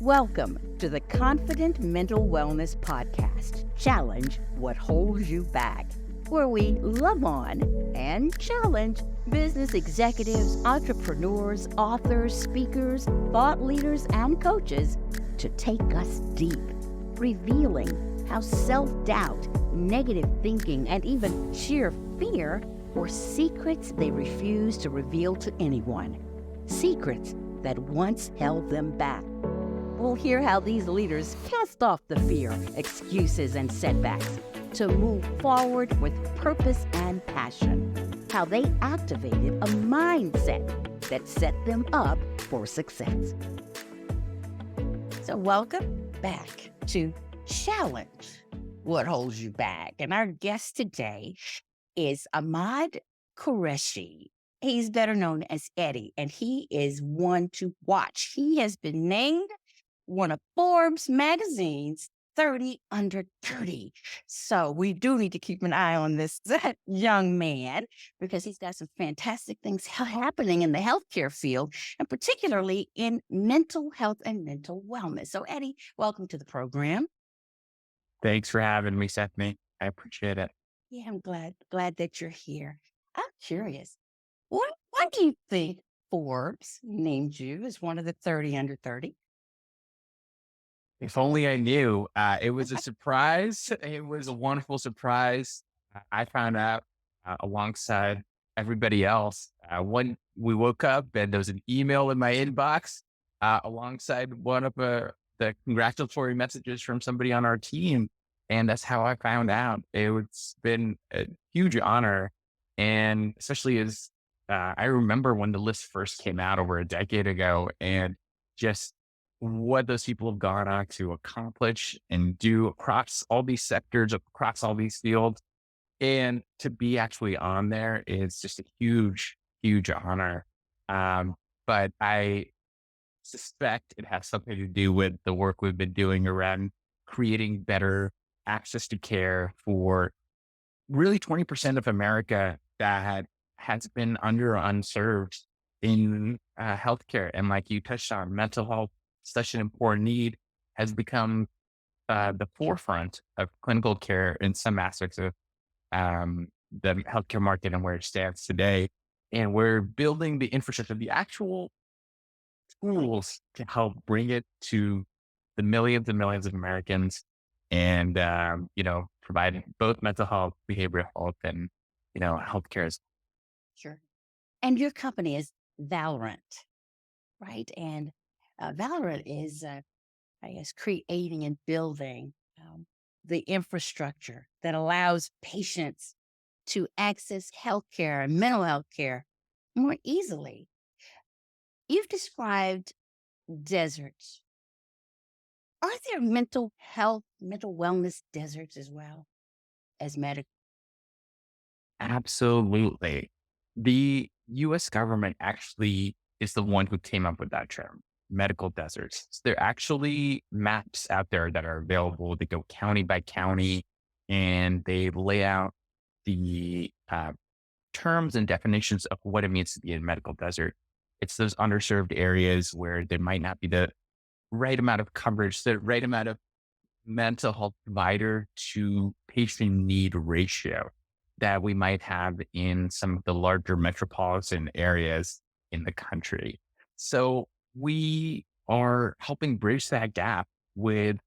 Welcome to the Confident Mental Wellness Podcast. Challenge what holds you back, where we love on and challenge business executives, entrepreneurs, authors, speakers, thought leaders, and coaches to take us deep, revealing how self-doubt, negative thinking, and even sheer fear were secrets they refuse to reveal to anyone. Secrets that once held them back. We'll hear how these leaders cast off the fear, excuses, and setbacks to move forward with purpose and passion. How they activated a mindset that set them up for success. So welcome back to Challenge What Holds You Back. And our guest today is Ahmed Qureshi. He's better known as Eddie, and he is one to watch. He has been named one of Forbes magazine's 30 under 30. So we do need to keep an eye on this young man because he's got some fantastic things happening in the healthcare field, and particularly in mental health and mental wellness. So Eddie, welcome to the program. Thanks for having me, Stephanie. I appreciate it. Yeah, I'm glad that you're here. I'm curious. Why do you think Forbes named you as one of the 30 under 30? If only I knew. It was a surprise. It was a wonderful surprise. I found out alongside everybody else when we woke up, and there was an email in my inbox alongside one of the congratulatory messages from somebody on our team. And that's how I found out. It's been a huge honor. And especially as I remember when the list first came out over a decade ago, and just what those people have gone on to accomplish and do across all these sectors, across all these fields. And to be actually on there is just a huge, huge honor. But I suspect it has something to do with the work we've been doing around creating better access to care for really 20% of America that has been under or unserved in healthcare. And like you touched on, mental health, such an important need, has become the forefront of clinical care in some aspects of the healthcare market and where it stands today. And we're building the infrastructure, the actual tools to help bring it to the millions and millions of Americans, and provide both mental health, behavioral health, and healthcare. Sure. And your company is Valorant, right? And Valorant is, creating and building the infrastructure that allows patients to access healthcare and mental health care more easily. You've described deserts. Are there mental health, mental wellness deserts as well as medical? Absolutely. The US government actually is the one who came up with that term, medical deserts. So there are actually maps out there that are available. They go county by county, and they lay out the terms and definitions of what it means to be a medical desert. It's those underserved areas where there might not be the right amount of coverage, the right amount of mental health provider to patient need ratio that we might have in some of the larger metropolitan areas in the country. So we are helping bridge that gap with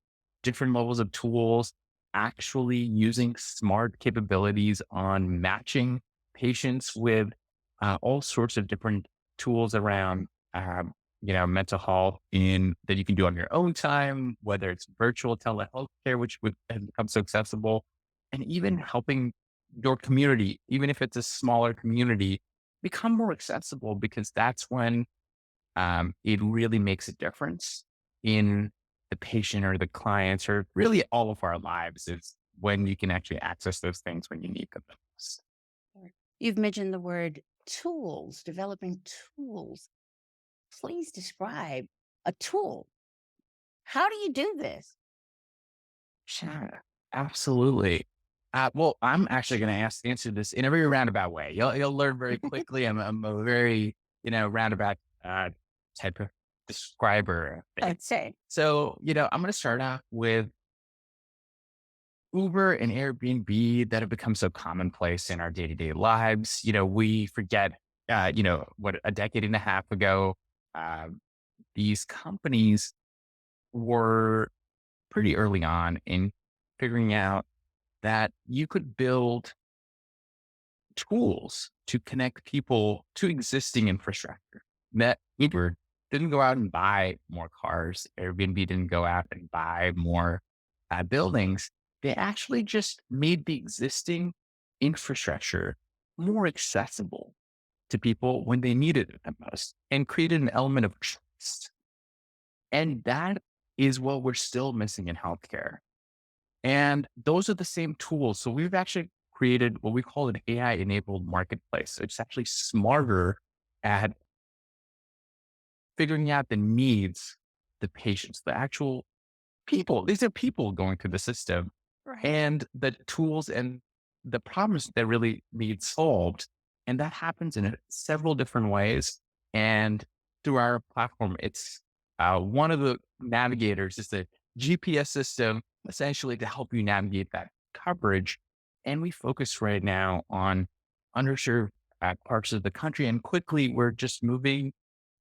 different levels of tools, actually using smart capabilities on matching patients with all sorts of different tools around mental health in that you can do on your own time, whether it's virtual telehealth care, which has become so accessible, and even helping your community, even if it's a smaller community, become more accessible, because that's when it really makes a difference in the patient or the clients, or really all of our lives, is when you can actually access those things when you need them the most. Sure. You've mentioned the word tools, developing tools. Please describe a tool. How do you do this? Sure. Absolutely. Well, I'm actually going to answer this in a very roundabout way. You'll learn very quickly. I'm a very, roundabout type of describer. Okay. So, I'm going to start off with Uber and Airbnb that have become so commonplace in our day to day lives. We forget, what a decade and a half ago, uh, these companies were pretty early on in figuring out that you could build tools to connect people to existing infrastructure. That Uber didn't go out and buy more cars. Airbnb didn't go out and buy more buildings. They actually just made the existing infrastructure more accessible to people when they needed it the most and created an element of trust. And that is what we're still missing in healthcare. And those are the same tools. So we've actually created what we call an AI enabled marketplace. So it's actually smarter at figuring out the needs, the patients, the actual people. These are people going through the system Right. and the tools and the problems that really need solved. And that happens in several different ways. And through our platform, it's one of the navigators is the GPS system, essentially to help you navigate that coverage. And we focus right now on underserved parts of the country. And quickly, we're just moving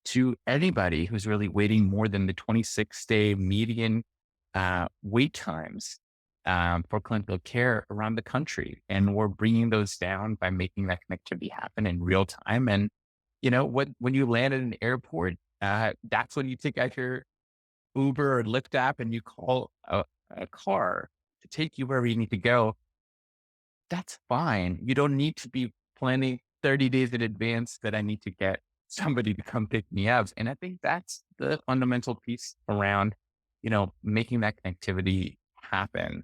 to anybody who's really waiting more than the 26-day median wait times for clinical care around the country. And we're bringing those down by making that connectivity happen in real time. And, when you land at an airport, that's when you take out your Uber or Lyft app and you call a car to take you wherever you need to go. That's fine. You don't need to be planning 30 days in advance that I need to get somebody to come pick me up. And I think that's the fundamental piece around, making that connectivity happen.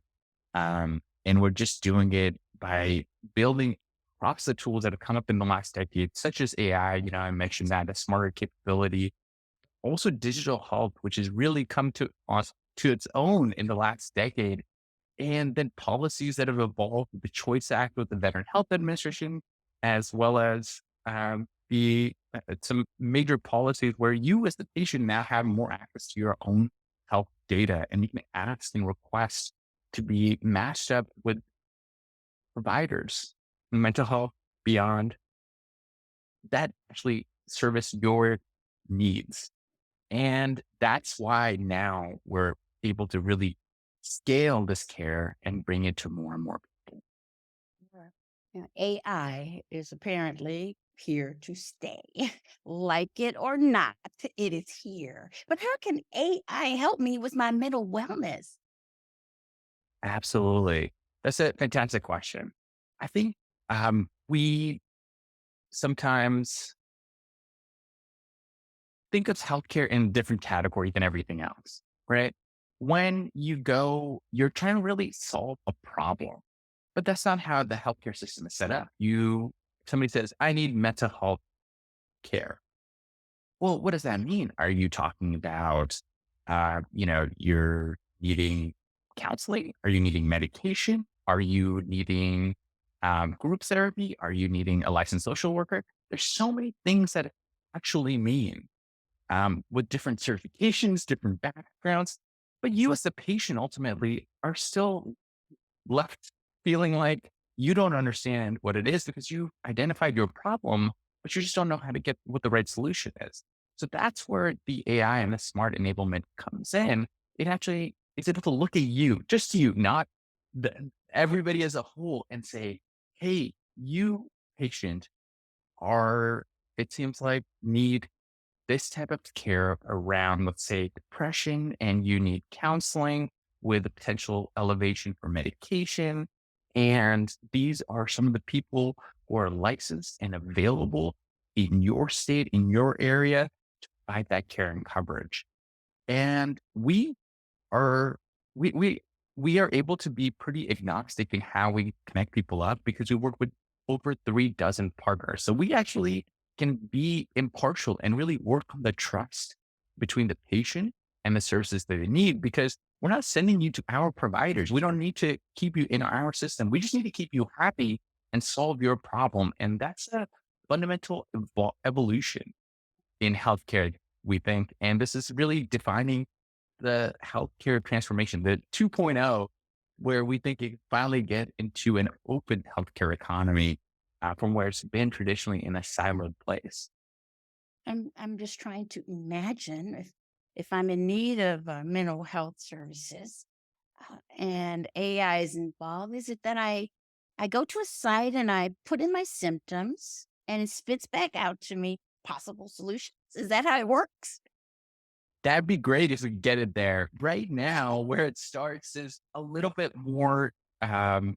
And we're just doing it by building across the tools that have come up in the last decade, such as AI. I mentioned that a smarter capability, also digital health, which has really come to us to its own in the last decade, and then policies that have evolved with the Choice Act with the Veteran Health Administration, as well as the some major policies where you as the patient now have more access to your own health data and you can ask and request to be matched up with providers, mental health beyond that actually service your needs. And that's why now we're able to really scale this care and bring it to more and more people. Sure. Now, AI is apparently here to stay. Like it or not, it is here. But how can AI help me with my mental wellness? Absolutely. That's a fantastic question. I think we sometimes think of healthcare in a different category than everything else, right? When you go, you're trying to really solve a problem, but that's not how the healthcare system is set up. Somebody says, I need mental health care. Well, what does that mean? Are you talking about, you're needing counseling? Are you needing medication? Are you needing group therapy? Are you needing a licensed social worker? There's so many things that it actually mean with different certifications, different backgrounds. But you as the patient ultimately are still left feeling like you don't understand what it is because you identified your problem, but you just don't know how to get what the right solution is. So that's where the AI and the smart enablement comes in. It actually is able to look at you, just you, not everybody as a whole, and say, hey, you patient are, it seems like, need this type of care around, let's say, depression, and you need counseling with a potential elevation for medication. And these are some of the people who are licensed and available in your state, in your area, to provide that care and coverage. And are we we we are able to be pretty agnostic in how we connect people up because we work with over 3 dozen partners. So we actually can be impartial and really work on the trust between the patient and the services that they need because we're not sending you to our providers. We don't need to keep you in our system. We just need to keep you happy and solve your problem. And that's a fundamental evolution in healthcare. we think. And this is really defining the healthcare transformation, the 2.0, where we think it can finally get into an open healthcare economy from where it's been traditionally in a siloed place. I'm just trying to imagine if I'm in need of mental health services and AI is involved. Is it that I go to a site and I put in my symptoms and it spits back out to me possible solutions? Is that how it works? That'd be great if we get it there. Right now, where it starts is a little bit more um,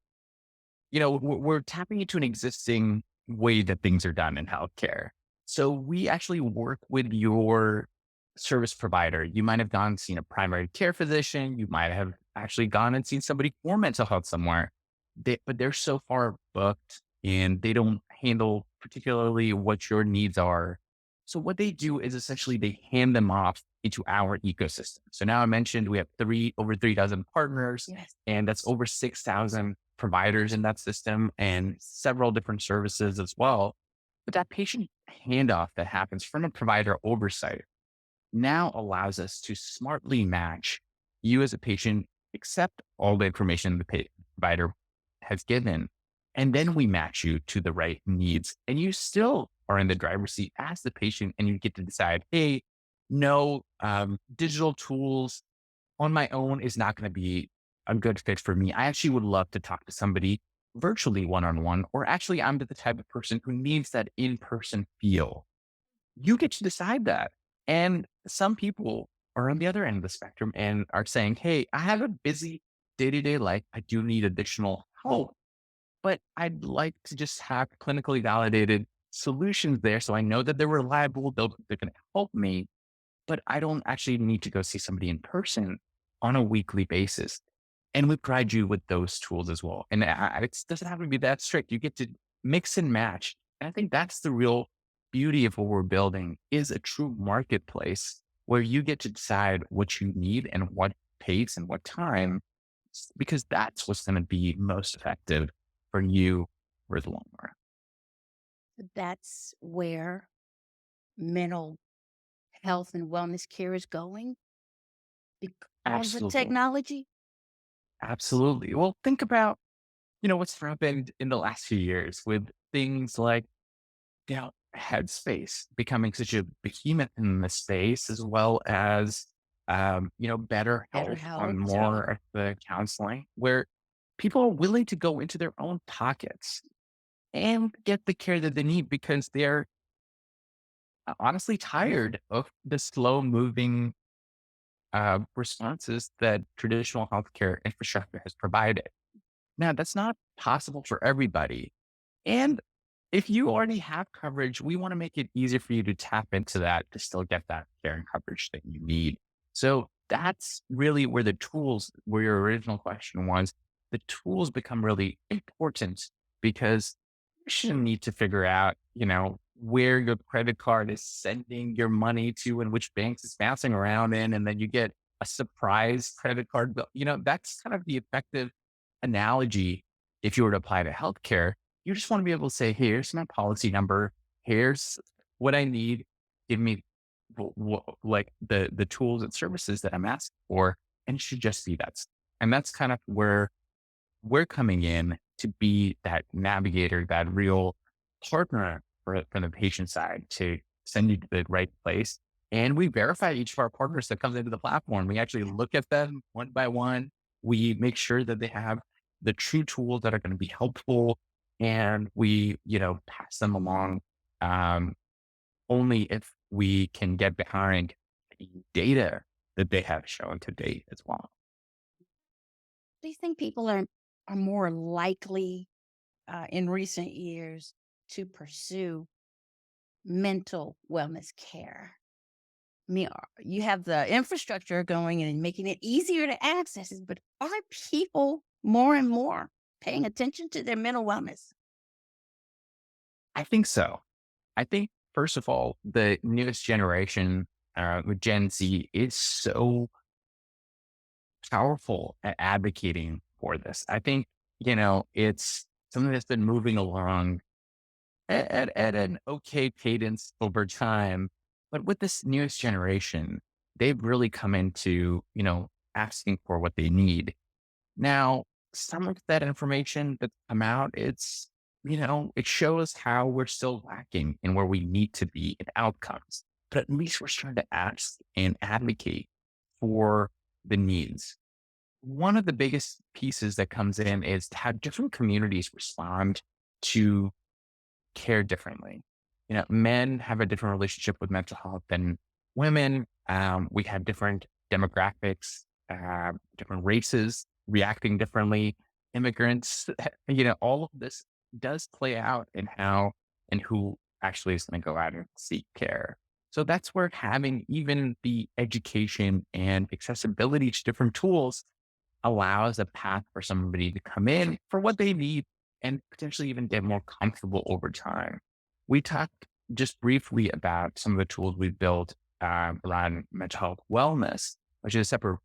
we're tapping into an existing way that things are done in healthcare. So we actually work with your service provider. You might have gone and seen a primary care physician. You might have actually gone and seen somebody for mental health somewhere. But they're so far booked and they don't handle particularly what your needs are. So what they do is essentially they hand them off into our ecosystem. So now I mentioned we have over 3,000 partners, Yes. and that's over 6,000 providers in that system and several different services as well. But that patient handoff that happens from a provider oversight now allows us to smartly match you as a patient, accept all the information the provider has given, and then we match you to the right needs. And you still are in the driver's seat as the patient, and you get to decide, hey, no, digital tools on my own is not going to be a good fit for me. I actually would love to talk to somebody virtually one on one, or actually, I'm the type of person who needs that in person feel. You get to decide that. And some people are on the other end of the spectrum and are saying, hey, I have a busy day to day life. I do need additional help, but I'd like to just have clinically validated solutions there. So I know that they're reliable, they're going to help me, but I don't actually need to go see somebody in person on a weekly basis. And we provide you with those tools as well. And it doesn't have to be that strict. You get to mix and match. And I think that's the real beauty of what we're building is a true marketplace where you get to decide what you need and what pace and what time, because that's what's going to be most effective for you for the long run. That's where mental health and wellness care is going because of Absolutely. technology. Absolutely. Well, think about, what's happened in the last few years with things like, headspace becoming such a behemoth in the space, as well as, better Better health on health. more of the counseling where people are willing to go into their own pockets and get the care that they need because they're honestly tired of the slow moving responses that traditional healthcare infrastructure has provided. Now, that's not possible for everybody. And if you already have coverage, we want to make it easier for you to tap into that to still get that care and coverage that you need. So that's really where where your original question was, the tools become really important because you shouldn't need to figure out, where your credit card is sending your money to and which banks it's bouncing around in. And then you get a surprise credit card bill. That's kind of the effective analogy if you were to apply to healthcare. You just want to be able to say, "Hey, here's my policy number. Here's what I need. Give me like the tools and services that I'm asking for." And it should just be that. And that's kind of where we're coming in to be that navigator, that real partner for the patient side to send you to the right place. And we verify each of our partners that comes into the platform. We actually look at them one by one. We make sure that they have the true tools that are going to be helpful, and we, pass them along only if we can get behind the data that they have shown to date as well. Do you think people are more likely in recent years to pursue mental wellness care? I mean, you have the infrastructure going and making it easier to access it, but are people more and more paying attention to their mental wellness? I think so. I think, first of all, the newest generation with Gen Z is so powerful at advocating for this. I think, it's something that's been moving along at an okay cadence over time. But with this newest generation, they've really come into, asking for what they need. Now, some of that information that's come out, it shows how we're still lacking in where we need to be in outcomes. But at least we're starting to ask and advocate for the needs. One of the biggest pieces that comes in is how different communities respond to care differently. Men have a different relationship with mental health than women. We have different demographics, different races reacting differently, immigrants, all of this does play out in how and who actually is going to go out and seek care. So that's where having even the education and accessibility to different tools allows a path for somebody to come in for what they need and potentially even get more comfortable over time. We talked just briefly about some of the tools we built around mental health wellness, which is a separate,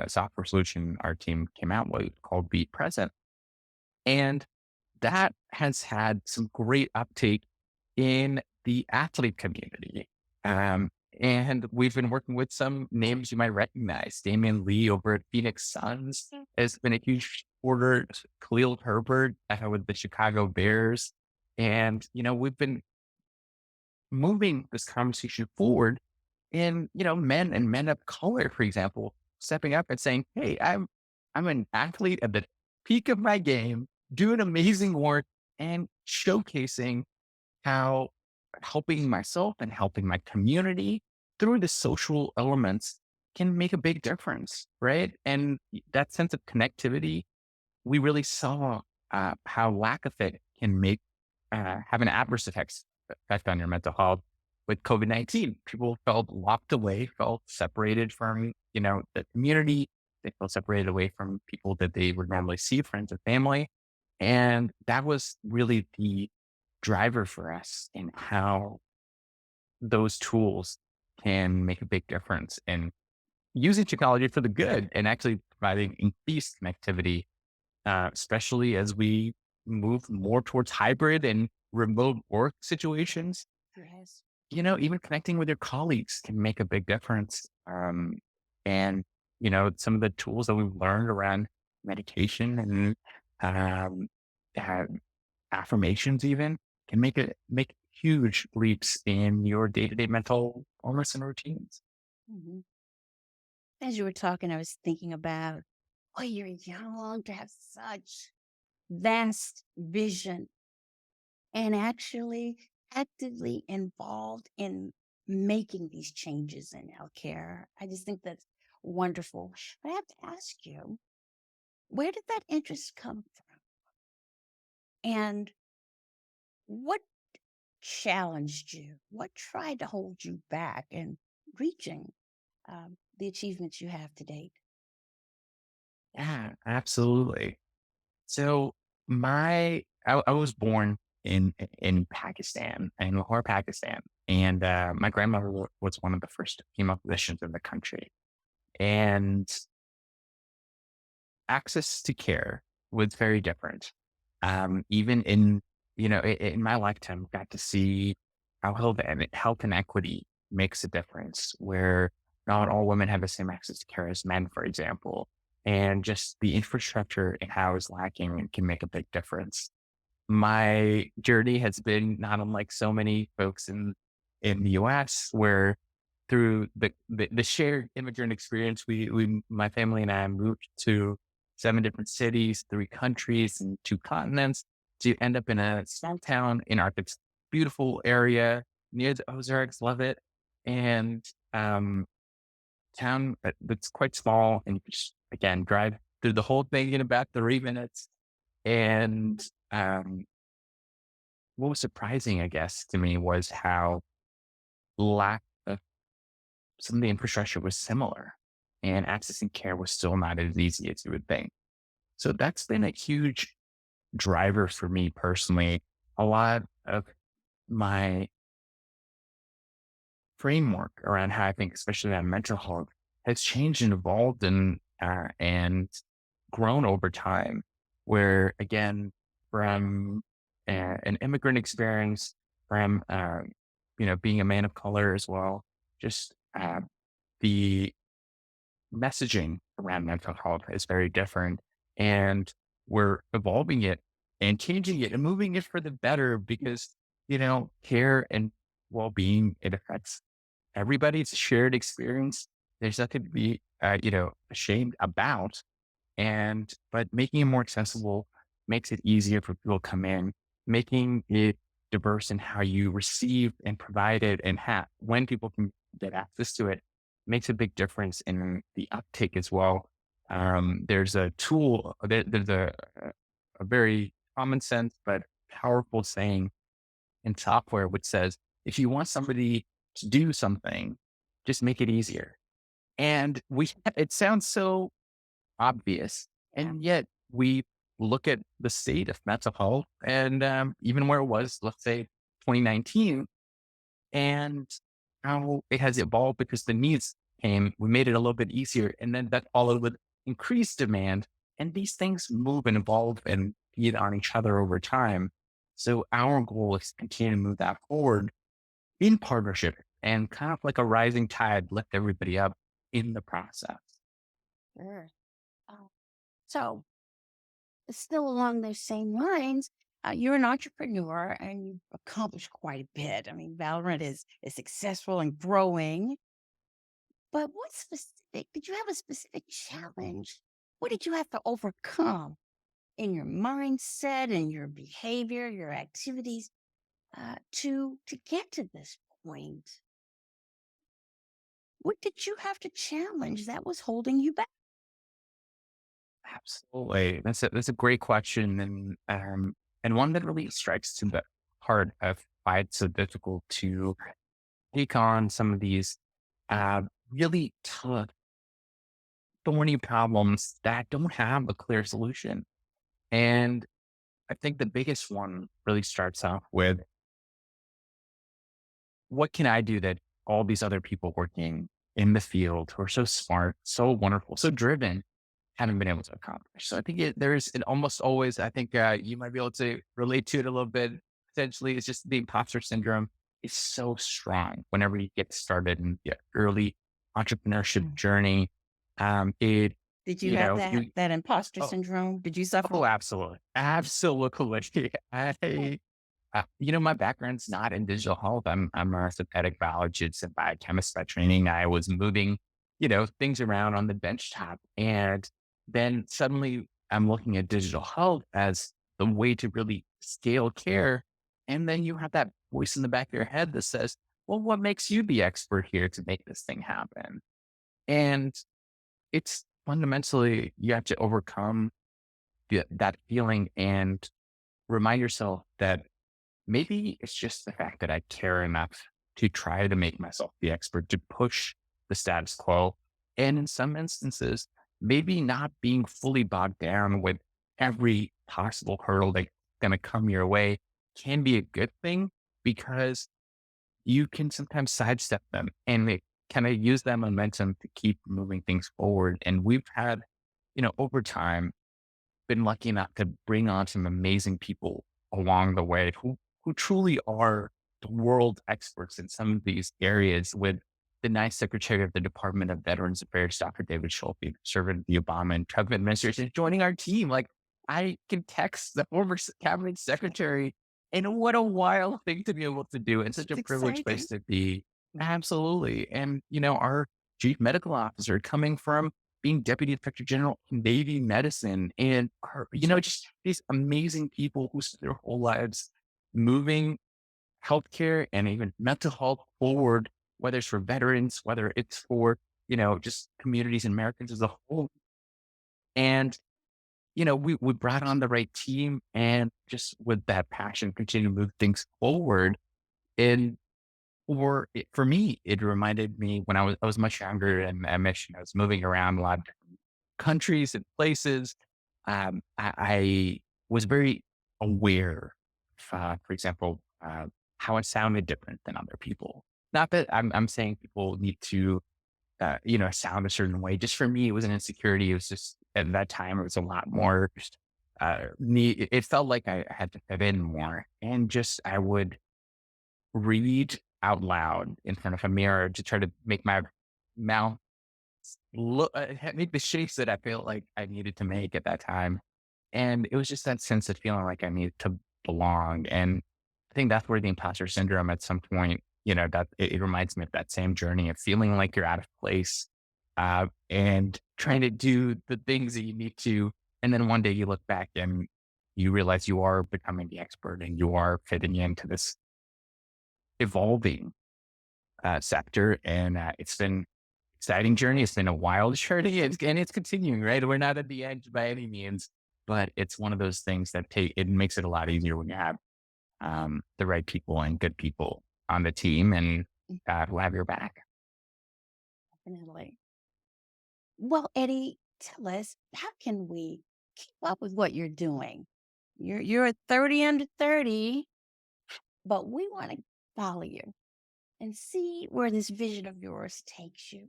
software solution our team came out with called Be Present. And that has had some great uptake in the athlete community. Um, and we've been working with some names you might recognize. Damian Lee over at Phoenix Suns has been a huge supporter. Khalil Herbert with the Chicago Bears. And, we've been moving this conversation forward in, men and men of color, for example, stepping up and saying, hey, I'm an athlete at the peak of my game, doing amazing work and showcasing how helping myself and helping my community through the social elements can make a big difference, right? And that sense of connectivity, we really saw how lack of it can have an adverse effect on your mental health. With COVID-19, people felt locked away, felt separated from, the community. They felt separated away from people that they would normally see, friends and family. And that was really the driver for us in how those tools can make a big difference in using technology for the good and actually providing increased connectivity, especially as we move more towards hybrid and remote work situations. Yes. Even connecting with your colleagues can make a big difference. And, some of the tools that we've learned around meditation and um, uh, affirmations even can make huge leaps in your day-to-day mental wellness and routines. hmm As you were talking, I was thinking about, oh, you're young to have such vast vision and actually actively involved in making these changes in healthcare. I just think that's wonderful. But I have to ask you, where did that interest come from? And what challenged you? What tried to hold you back in reaching the achievements you have to date? Yeah, absolutely. So I was born in Pakistan, in Lahore, Pakistan, and my grandmother was one of the first female physicians in the country, and access to care was very different. Even in my lifetime, got to see how health and equity makes a difference, where not all women have the same access to care as men, for example, and just the infrastructure and how is lacking and can make a big difference. My journey has been not unlike so many folks in the US, where through the shared immigrant experience, my family and I moved to 7 different cities, 3 countries, and 2 continents to end up in a small town in Arctic's beautiful area near the Ozarks, love it. And, town that's quite small, and you just, again, drive through the whole thing in about 3 minutes. And, um, what was surprising, I guess, to me was how lack of some of the infrastructure was similar and accessing care was still not as easy as you would think. So that's been a huge driver for me personally. A lot of my framework around how I think, especially around mental health, has changed and evolved and grown over time. Where again, from an immigrant experience, from being a man of color as well, just the messaging around mental health is very different. And we're evolving it and changing it and moving it for the better because, care and well being, it affects everybody. It's a shared experience. There's nothing to be, ashamed about. But making it more accessible makes it easier for people to come in, making it diverse in how you receive and provide it and when people can get access to it makes a big difference in the uptake as well. There's a tool, there's a very common sense, but powerful saying in software, which says, if you want somebody to do something, just make it easier. And it sounds so obvious. Yeah. And yet we look at the state of mental health and even where it was, let's say 2019, and how it has evolved because the needs came. We made it a little bit easier. And then that followed with increased demand. And these things move and evolve and feed on each other over time. So our goal is to continue to move that forward in partnership and kind of like a rising tide, lift everybody up in the process. Sure. Uh, so, still along those same lines, you're an entrepreneur and you've accomplished quite a bit. I mean, Valorant is successful and growing. But what specific did you have a specific challenge? What did you have to overcome in your mindset and your behavior, your activities, to get to this point? What did you have to challenge that was holding you back? Absolutely. That's a great question, and one that really strikes to the heart of why it's so difficult to take on some of these uh, really tough, thorny problems that don't have a clear solution. And I think the biggest one really starts off with, what can I do that all these other people working in the field who are so smart, so wonderful, so driven haven't been able to accomplish. So I think it almost always, I think you might be able to relate to it a little bit. Potentially, it's just the imposter syndrome is so strong whenever you get started in the early entrepreneurship Mm. journey. It, Did you you have know, you, that imposter oh, syndrome? Did you suffer? oh, absolutely. Absolutely. My background's not in digital health. I'm a orthopedic biologist and biochemist by training. I was moving, things around on the benchtop. And then suddenly I'm looking at digital health as the way to really scale care. And then you have that voice in the back of your head that says, well, what makes you the expert here to make this thing happen? And it's fundamentally, you have to overcome that feeling and remind yourself that maybe it's just the fact that I care enough to try to make myself the expert, to push the status quo. And in some instances, maybe not being fully bogged down with every possible hurdle that's going to come your way can be a good thing, because you can sometimes sidestep them and kind of use that momentum to keep moving things forward. And we've had, over time, been lucky enough to bring on some amazing people along the way who truly are the world experts in some of these areas, with the nice Secretary of the Department of Veterans Affairs, Dr. David Schulte, servant the Obama and Trump administration, joining our team. Like, I can text the former cabinet secretary, and what a wild thing to be able to do, and such It's a privileged place exciting. to be. Absolutely. And, our chief medical officer coming from being deputy inspector general in Navy medicine, and just these amazing people who spend their whole lives moving healthcare and even mental health forward, whether it's for veterans, whether it's for, just communities and Americans as a whole. And, we brought on the right team, and just with that passion, continue to move things forward. And for me, it reminded me when I was much younger, and I mentioned I was moving around a lot of countries and places. I was very aware of, for example, how I sounded different than other people. Not that I'm saying people need to, sound a certain way. Just for me, it was an insecurity. It was just at that time, it was a lot more. It felt like I had to fit in more, and just I would read. out loud in front of a mirror to try to make my mouth make the shapes that I felt like I needed to make at that time. And it was just that sense of feeling like I needed to belong. And I think that's where the imposter syndrome at some point, that it reminds me of that same journey of feeling like you're out of place, and trying to do the things that you need to. And then one day you look back and you realize you are becoming the expert and you are fitting into this evolving sector. And it's been exciting journey. It's been a wild journey, and it's continuing, right? We're not at the edge by any means, but it's one of those things that it makes it a lot easier when you have the right people and good people on the team and who have your back. Definitely. Well, Eddie, tell us, how can we keep up with what you're doing? You're at 30 under 30, but we want to follow you and see where this vision of yours takes you.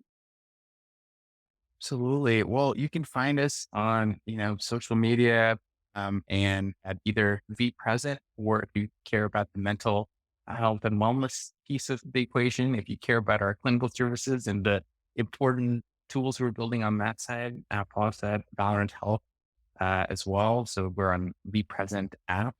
Absolutely. Well, you can find us on, social media, and at either Be Present, or if you care about the mental health and wellness piece of the equation, if you care about our clinical services and the important tools we're building on that side, follow us at Valorant Health as well. So we're on Be Present app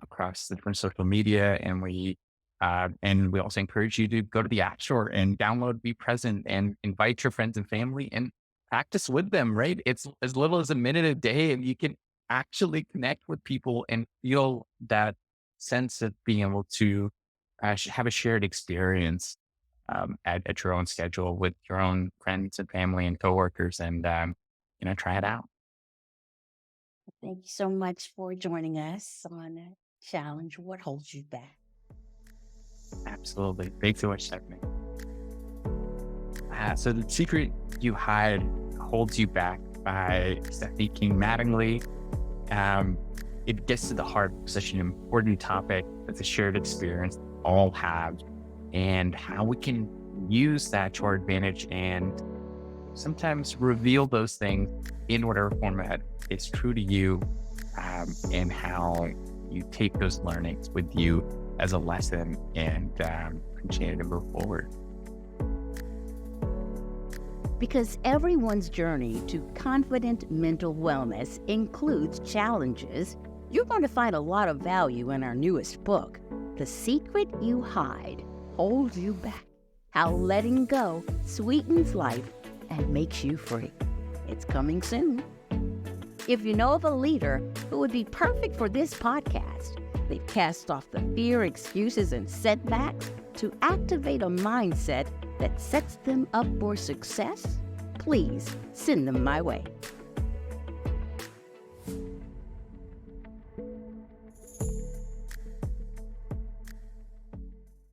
across the different social media, and we also encourage you to go to the App Store and download Be Present and invite your friends and family and practice with them. Right? It's as little as a minute a day, and you can actually connect with people and feel that sense of being able to have a shared experience at your own schedule with your own friends and family and coworkers, and try it out. Thank you so much for joining us on Challenge What Holds You Back. Absolutely. Thanks so much, Stephanie. So the secret you hide holds you back by Stephanie King Mattingly. It gets to the heart of such an important topic that's a shared experience all have, and how we can use that to our advantage and sometimes reveal those things in whatever format is true to you, and how you take those learnings with you as a lesson and continue to move forward. Because everyone's journey to confident mental wellness includes challenges, you're going to find a lot of value in our newest book, The Secret You Hide Holds You Back: How Letting Go Sweetens Life and Makes You Free. It's coming soon. If you know of a leader who would be perfect for this podcast, they've cast off the fear, excuses, and setbacks to activate a mindset that sets them up for success, please send them my way.